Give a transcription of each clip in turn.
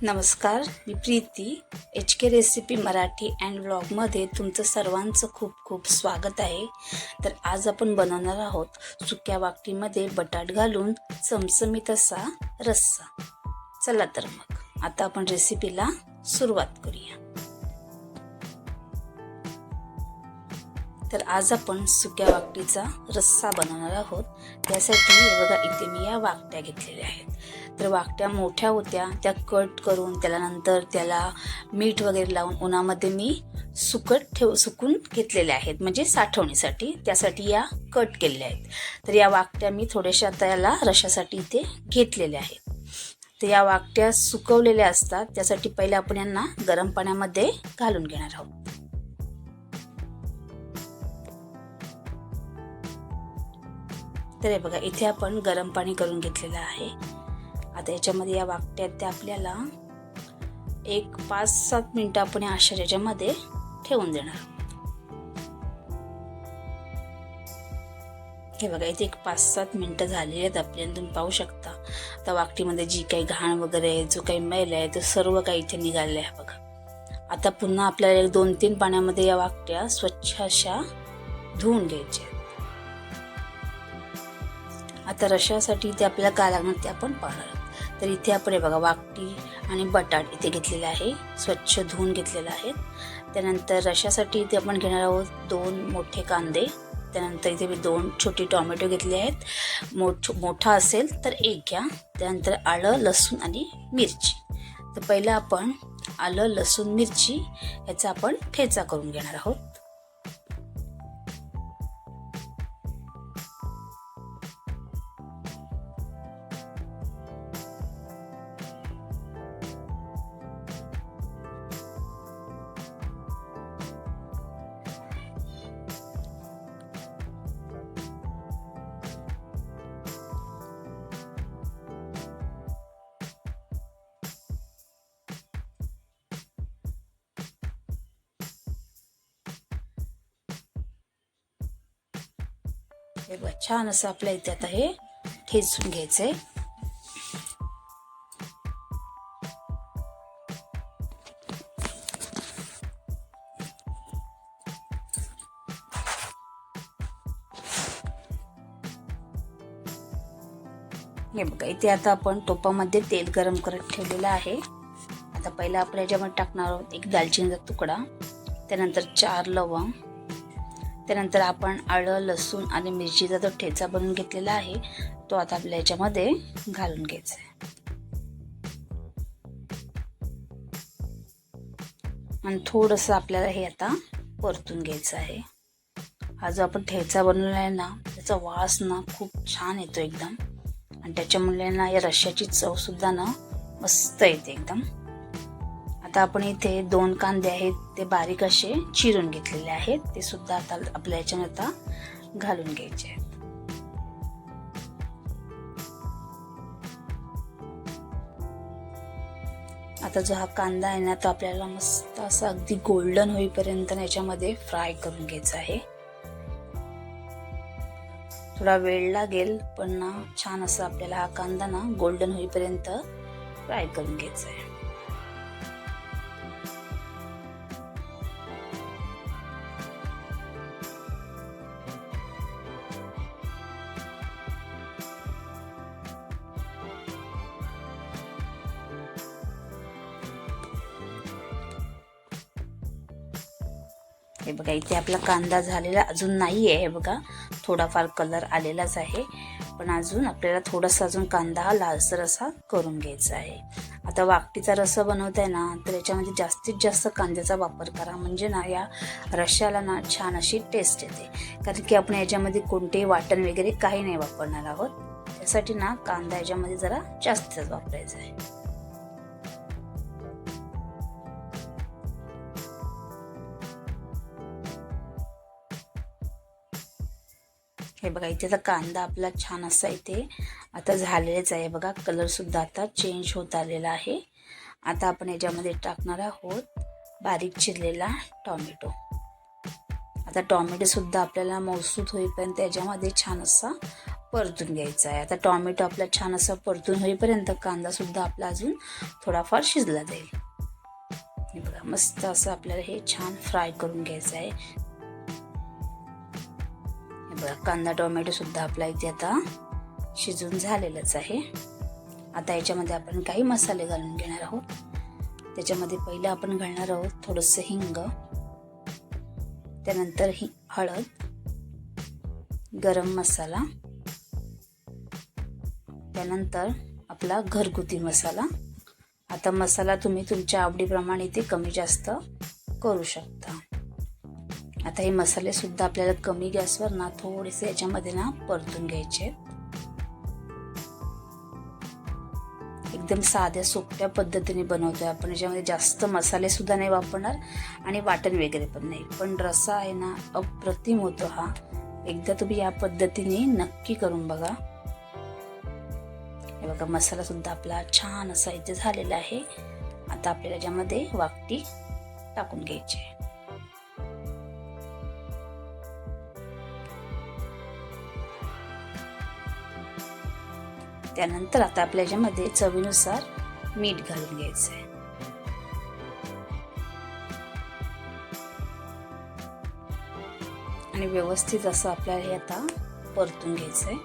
नमस्कार, मी Preeti. HK recipe Marathi and व्लॉगमध्ये तुमचं सर्वांचं खूप खूप स्वागत आहे. तर आज आपण बनवणार आहोत सुक्या वाकटीमध्ये बटाट घालून चमचमीत असा रस्सा. चला तर मग आता आपण रेसिपीला सुरुवात करूया. तर आज आपण सुक्या वाकटीचा रस्सा बनवणार आहोत. त्यासाठी बघा इथे मी या वाकट्या घेतलेल्या आहेत. तर वाकट्या मोठ्या होत्या, त्या कट करून त्याला मीठ वगैरे लावून उन्हामध्ये मी सुकून घेतलेल्या आहेत, म्हणजे साठवणीसाठी. त्यासाठी या कट केलेल्या आहेत. तर या वाकट्या मी थोड्याशा आता याला रशासाठी इथे घेतलेल्या आहेत. तर या वाकट्या सुकवलेल्या असतात, त्यासाठी पहिले आपण यांना गरम पाण्यामध्ये घालून घेणार आहोत. तर हे बघा इथे आपण गरम पाणी करून घेतलेलं आहे. आता याच्यामध्ये या वाकट्या त्या आपल्याला एक 5-7 मिनिटं आपण अशा याच्यामध्ये ठेवून देणार. हे बघा इथे एक 5-7 मिनिटं झालेली आहेत आपल्याला, तुम्ही पाहू शकता. आता वाकटीमध्ये जी काही घाण वगैरे जो काही मैल आहे तो सर्व काही इथे निघालेला आहे बघा. आता पुन्हा आपल्याला 2-3 पाण्यामध्ये या वाकट्या स्वच्छ अशा धुवून घ्यायच्या. आता रशासाठी इथे आपल्याला काय लागणार ते आपण पाहणार. तर इथे आपण हे बघा वाकटी आणि बटाट इथे घेतलेले आहे, स्वच्छ धुवून घेतलेले आहेत. त्यानंतर रशासाठी इथे आपण घेणार आहोत 2 मोठे कांदे. त्यानंतर इथे मी 2 छोटे टोमॅटो घेतले आहेत. मोठा असेल तर 1 घ्या. त्यानंतर आलं, लसूण आणि मिरची. तर पहिलं आपण आलं, लसूण, मिरची याचा आपण ठेचा करून घेणार आहोत. हे बघा छान असं आपल्या इथे आता हे ठेचून घ्यायचंय. हे बघा इथे आता आपण टोपामध्ये तेल गरम करत ठेवलेलं आहे. आता पहिला आपण याच्यामध्ये टाकणार आहोत 1 दालचिनीचा तुकडा, त्यानंतर 4 लवंग, त्यानंतर आपण आलं, लसूण आणि मिरचीचा जो ठेचा बनवून घेतलेला आहे तो आता आपल्या याच्यामध्ये घालून घ्यायचा आहे. आणि थोडंसं आपल्याला हे आता परतून घ्यायचं आहे. हा जो आपण ठेचा बनवलेला आहे ना त्याचा वास ना खूप छान येतो एकदम, आणि त्याच्यामुळे ना या रश्श्याची चव सुद्धा ना मस्त येते एकदम. आता आपण इथे 2 कांदे आहेत ते बारीक असे चिरून घेतलेले आहेत, ते सुद्धा आता आपल्या याच्यामध्ये आता घालून घ्यायचे आहेत. आता जो हा कांदा आहे ना तो आपल्याला मस्त असा अगदी गोल्डन होईपर्यंत याच्यामध्ये फ्राय करून घ्यायचा आहे. थोडा वेळ लागेल पण ना छान असं आपल्याला हा कांदा ना गोल्डन होईपर्यंत फ्राय करून घ्यायचा आहे. हे बघा इथे आपला कांदा झालेला अजून नाही आहे. हे बघा थोडाफार कलर आलेलाच आहे, पण अजून आपल्याला थोडासा अजून कांदा हा लालसर असा करून घ्यायचा आहे. आता वाकटीचा रस्सा बनवताय ना तर याच्यामध्ये जास्तीत जास्त कांद्याचा वापर करा, म्हणजे ना या रश्श्याला ना छान अशी टेस्ट येते. कारण की आपण याच्यामध्ये कोणतेही वाटण वगैरे काही नाही वापरणार आहोत, त्यासाठी ना कांदा याच्यामध्ये जरा जास्तच वापरायचा आहे. हे बघा इथे तर कांदा आपला छान असा इथे आता झालेलाच आहे. बघा कलर सुद्धा आता चेंज होत आलेला आहे. आता आपण याच्यामध्ये टाकणार आहोत बारीक चिरलेला टोमॅटो. आता टोमॅटो सुद्धा आपल्याला मौसूत होईपर्यंत याच्यामध्ये छान असा परतून घ्यायचा आहे. आता टॉमॅटो आपला छान असा परतून होईपर्यंत कांदा सुद्धा आपला अजून थोडाफार शिजला जाईल. हे बघा मस्त असं आपल्याला हे छान फ्राय करून घ्यायचं आहे. हे बघा कांदा टोमॅटो सुद्धा आपला इथे आता शिजून झालेलंच आहे. आता याच्यामध्ये आपण काही मसाले घालून घेणार आहोत. त्याच्यामध्ये पहिलं आपण घालणार आहोत थोडंसं हिंग, त्यानंतर हळद, गरम मसाला, त्यानंतर आपला घरगुती मसाला. आता मसाला तुम्ही तुमच्या आवडीप्रमाणे ते कमी जास्त करू शकता. आता हे मसाले सुद्धा आपल्याला कमी गॅसवर ना थोडेसे याच्यामध्ये ना परतून घ्यायचे. एकदम साध्या सोप्या पद्धतीने बनवतोय आपण. याच्यामध्ये जास्त मसाले सुद्धा नाही वापरणार आणि वाटण वगैरे पण नाही, पण रस्सा आहे ना अप्रतिम होतो हा. एकदा तुम्ही या पद्धतीने नक्की करून बघा. हे बघा मसाला सुद्धा आपला छान असा इथे झालेला आहे. आता आपल्याला याच्यामध्ये वाकटी टाकून घ्यायची. त्यानंतर आता आपल्या याच्यामध्ये चवीनुसार मीठ घालून घ्यायचं आहे. आणि व्यवस्थित असं आपल्याला हे आता परतून घ्यायचंय.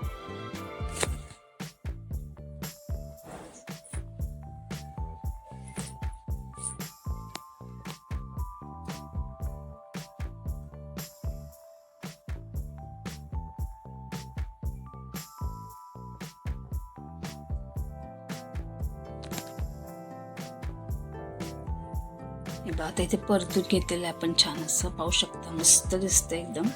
आता इथे परतून घेतलेलं आपण छान असं पाहू शकता, मस्त दिसतंय एकदम.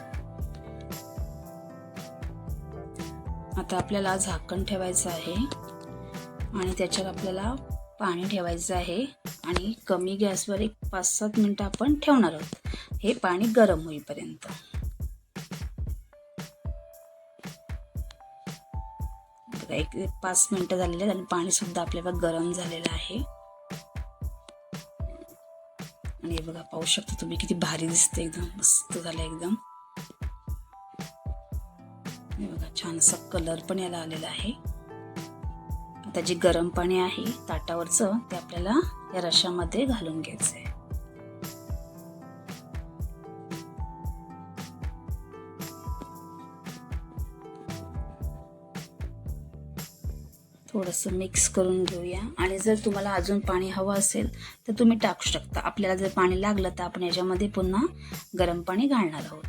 आता आपल्याला झाकण ठेवायचं आहे आणि त्याच्यावर आपल्याला पाणी ठेवायचं आहे आणि कमी गॅसवर एक 5-7 मिनिटं आपण ठेवणार आहोत, हे पाणी गरम होईपर्यंत. एक 5 मिनिटं झालेले आहेत आणि पाणी सुद्धा आपल्याला गरम झालेलं आहे. आणि हे बघा पाहू शकता तुम्ही किती भारी दिसते, एकदम मस्त झालं एकदम. हे बघा छान असा कलर पण याला आलेला आहे. आता जे गरम पाणी आहे ताटावरचं ते आपल्याला या रश्श्यामध्ये घालून घ्यायचंय. थोडंसं मिक्स करून घेऊया. आणि जर तुम्हाला अजून पाणी हवं असेल तर तुम्ही टाकू शकता. आपल्याला जर पाणी लागलं तर आपण याच्यामध्ये पुन्हा गरम पाणी घालणार आहोत.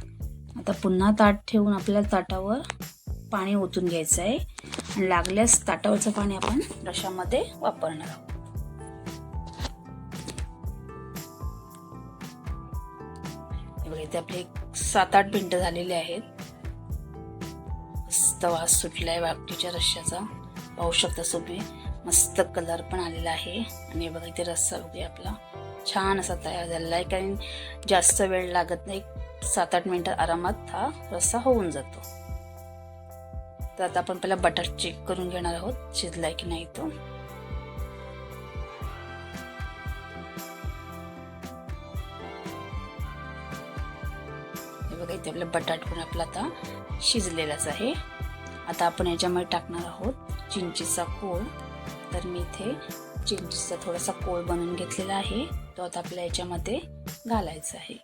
आता पुन्हा ताट ठेवून आपल्याला ताटावर पाणी ओतून घ्यायचं आहे आणि लागल्यास ताटावरचं पाणी आपण रश्श्यामध्ये वापरणार आहोत. इथे आपले 7-8 मिनिटं झालेले आहेत. मस्त वास सुटलाय वाकटीच्या रश्श्याचा, पाहू शकता तुम्ही. मस्त कलर पण आलेला आहे. आणि बघा इथे रस्सा वगैरे आपला छान असा तयार झालेला आहे. कारण जास्त वेळ लागत नाही, 7-8 मिनिटात आरामात हा रस्सा होऊन जातो. तर आता आपण पहिला बटाटा चेक करून घेणार आहोत, शिजलाय की नाही तो. हे बघा इथे आपला बटाटा पण आपला आता शिजलेलाच आहे. आता आपण याच्यामध्ये टाकणार आहोत चिंचेचा कोळ. तर मी इथे चिंचेचा थोडासा कोळ बनवून घेतलेला आहे, तो आता आपल्या याच्यामध्ये घालायचा आहे.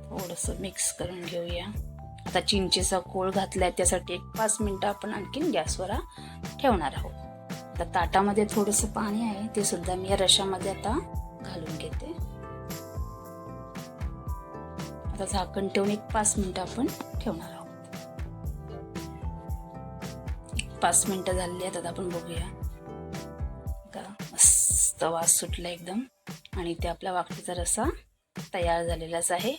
थोडंसं मिक्स करून घेऊया. आता चिंचेचा कोळ घातलाय त्यासाठी एक 5 मिनिटं आपण आणखीन गॅसवर ठेवणार आहोत. आता ताटामध्ये थोडंसं पाणी आहे, ते सुद्धा मी या रश्श्यामध्ये आता घालून घेते. आता झाकण ठेवून एक 5 मिनिटं आपण ठेवणार आहोत. 5 मिनिटं झालेली आहेत. आता आपण बघूया. मस्त वास सुटला एकदम आणि ते आपला वाकटीचा रस्सा तयार झालेलाच आहे.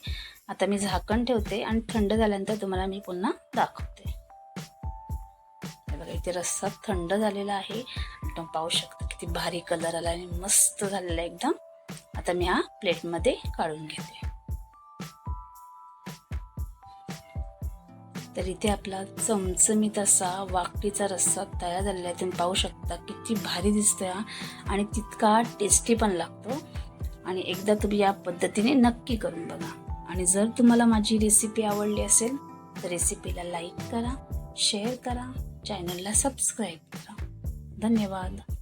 आता मी झाकण ठेवते आणि थंड झाल्यानंतर तुम्हाला मी पुन्हा दाखवते. बघा इथे रस्सा थंड झालेला आहे. एकदम पाहू शकता किती भारी कलर आला आणि मस्त झालेला एकदम. आता मी हा प्लेटमध्ये काढून घेते. तर इथे आपला चमचमीत असा वाकटीचा रस्सा तयार झालेला आहे. तुम्ही पाहू शकता किती भारी दिसतोय आणि तितका टेस्टी पण लागतो. आणि एकदा तुम्ही या पद्धतीने नक्की करून बघा. आणि जर तुम्हाला माझी रेसिपी आवडली असेल तर रेसिपीला लाईक करा, शेअर करा, चॅनलला सबस्क्राईब करा. धन्यवाद.